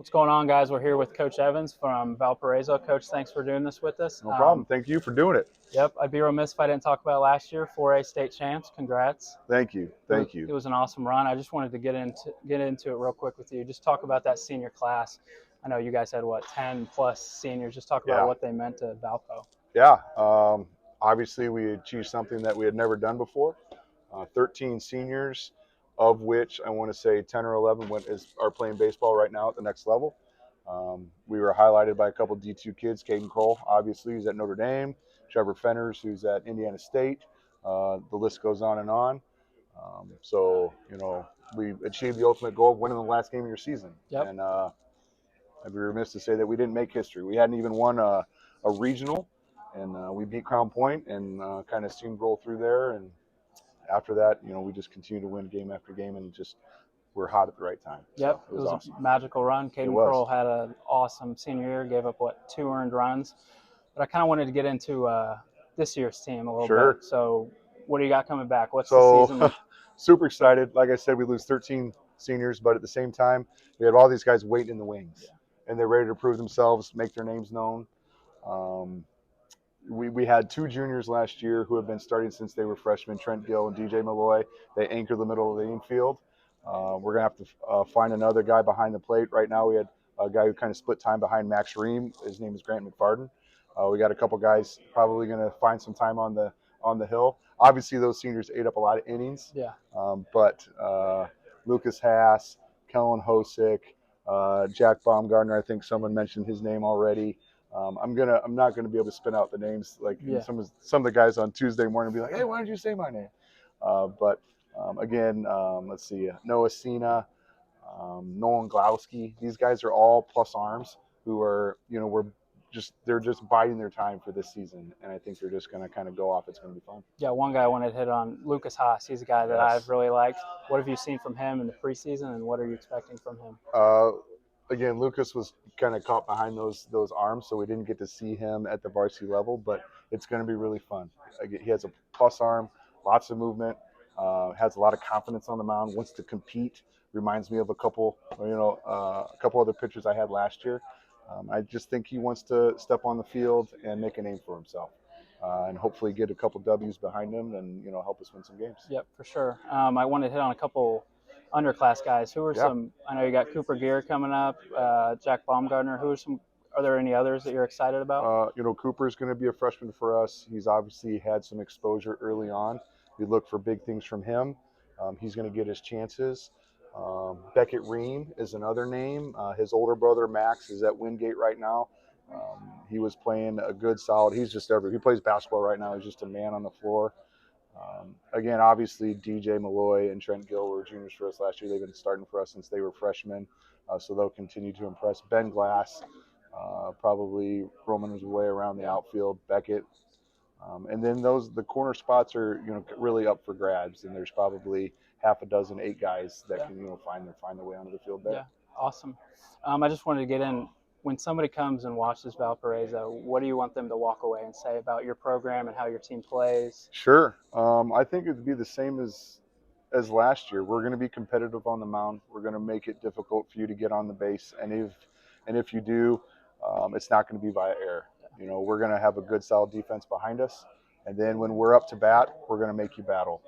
What's going on, guys? We're here with Coach Evans from Valparaiso. Coach, thanks for doing this with us. No problem. Thank you for doing it. Yep, I'd be remiss if I didn't talk about last year, 4A state champs. Congrats. Thank you. Thank you. It was an awesome run. I just wanted to get into it real quick with you. Just talk about that senior class. I know you guys had, 10 plus seniors. Just talk about what they meant to Valpo. Yeah. Obviously, we achieved something that we had never done before. 13 seniors, of which I want to say 10 or 11 are playing baseball right now at the next level. We were highlighted by a couple of D2 kids. Caden Kroll, obviously, who's at Notre Dame. Trevor Fenners, who's at Indiana State. The list goes on and on. We achieved the ultimate goal of winning the last game of your season. Yep. And I'd be remiss to say that we didn't make history. We hadn't even won a regional, and we beat Crown Point and kind of steamrolled through there. And after that, we just continued to win game after game, and just we're hot at the right time. Yep, so it was awesome. A magical run. Caden Kroll had an awesome senior year, gave up 2 earned runs. But I kind of wanted to get into this year's team a little bit. So what do you got coming back? What's the season? Super excited. Like I said, we lose 13 seniors, but at the same time, we have all these guys waiting in the wings, and they're ready to prove themselves, make their names known. We had 2 juniors last year who have been starting since they were freshmen, Trent Gill and DJ Malloy. They anchor the middle of the infield. We're going to have to find another guy behind the plate. Right now we had a guy who kind of split time behind Max Ream. His name is Grant McFarden. We got a couple guys probably going to find some time on the hill. Obviously, those seniors ate up a lot of innings. Yeah. But Lucas Haas, Kellen Hosick, Jack Baumgartner, I think someone mentioned his name already. I'm not gonna be able to spin out the names some of the guys on Tuesday morning be like, hey, why did you say my name? Again, let's see, Noah Cena, Nolan Glowski. These guys are all plus arms who are they're just biding their time for this season, and I think they're just going to kind of go off. It's going to be fun. Yeah, one guy I wanted to hit on, Lucas Haas. He's a guy that I've really liked. What have you seen from him in the preseason, and what are you expecting from him? Again, Lucas was kind of caught behind those arms, so we didn't get to see him at the varsity level, but it's going to be really fun. He has a plus arm, lots of movement, has a lot of confidence on the mound, wants to compete. Reminds me of a couple other pitchers I had last year. I just think he wants to step on the field and make a name for himself, and hopefully get a couple W's behind him and help us win some games. Yep, for sure. I want to hit on a couple underclass guys. Who are some? I know you got Cooper Gear coming up, Jack Baumgartner. Are there any others that you're excited about? Cooper's going to be a freshman for us. He's obviously had some exposure early on. We look for big things from him. He's going to get his chances. Beckett Ream is another name. His older brother Max is at Wingate right now. He was playing a good solid. He plays basketball right now. He's just a man on the floor. Again, obviously DJ Malloy and Trent Gill were juniors for us last year. They've been starting for us since they were freshmen, so they'll continue to impress. Ben Glass, probably roaming his way around the outfield. Beckett. And then the corner spots are really up for grabs, and there's probably half a dozen 8 guys that can find their way onto the field there. Yeah, awesome. I just wanted to get in, when somebody comes and watches Valparaiso, what do you want them to walk away and say about your program and how your team plays? Sure. I think it would be the same as last year. We're going to be competitive on the mound. We're going to make it difficult for you to get on the base, and if you do, it's not going to be via error. We're going to have a good, solid defense behind us. And then when we're up to bat, we're going to make you battle.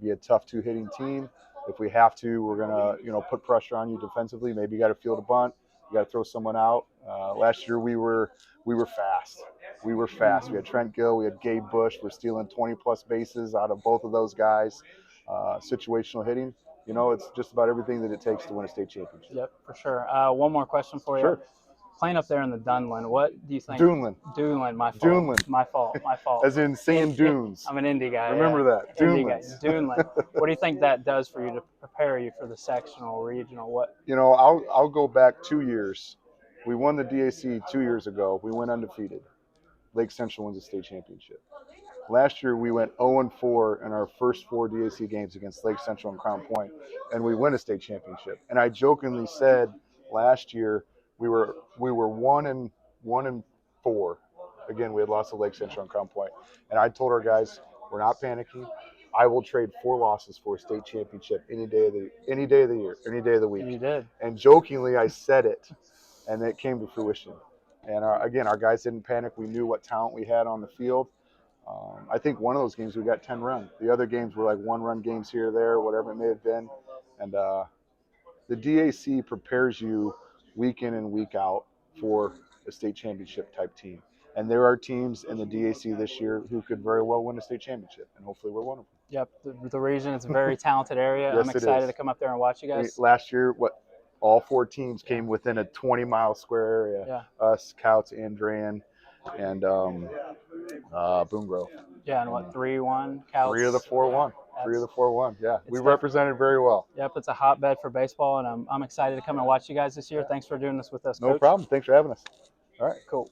Be a tough 2-hitting team. If we have to, we're going to, put pressure on you defensively. Maybe you got to field a bunt. You got to throw someone out. Last year we were fast. We were fast. We had Trent Gill. We had Gabe Bush. We're stealing 20-plus bases out of both of those guys. Situational hitting. It's just about everything that it takes to win a state championship. Yep, for sure. One more question for you. Sure. Playing up there in the Dunlin, what do you think? Duneland, my fault. Duneland. My fault. As in sand dunes. I'm an Indy guy. Remember that. Duneland. What do you think that does for you to prepare you for the sectional, regional? What? I'll go back 2 years. We won the DAC 2 years ago. We went undefeated. Lake Central wins the state championship. Last year we went 0-4 in our first 4 DAC games against Lake Central and Crown Point, and we win a state championship. And I jokingly said last year we were 1-4. Again, we had lost to Lake Central and Crown Point. And I told our guys, we're not panicking. I will trade 4 losses for a state championship any day of the year, any day of the week. You did. And jokingly, I said it, and it came to fruition. And again, our guys didn't panic. We knew what talent we had on the field. I think one of those games we got 10 runs. The other games were like 1-run games here or there, whatever it may have been. And the DAC prepares you week in and week out for a state championship type team. And there are teams in the DAC this year who could very well win a state championship, and hopefully we're one of them. Yep, the region is a very talented area. Yes, I'm excited to come up there and watch you guys. Last year, all 4 teams came within a 20-mile square area. Yeah. Us, Couts, Andran, and Boone Grove. Yeah, and what, 3-1? Couts? 3 of the 4-1. 3 of the 4-1. Yeah, we represented very well. Yep, it's a hotbed for baseball, and I'm excited to come and watch you guys this year. Thanks for doing this with us, Coach. No problem. Thanks for having us. All right. Cool.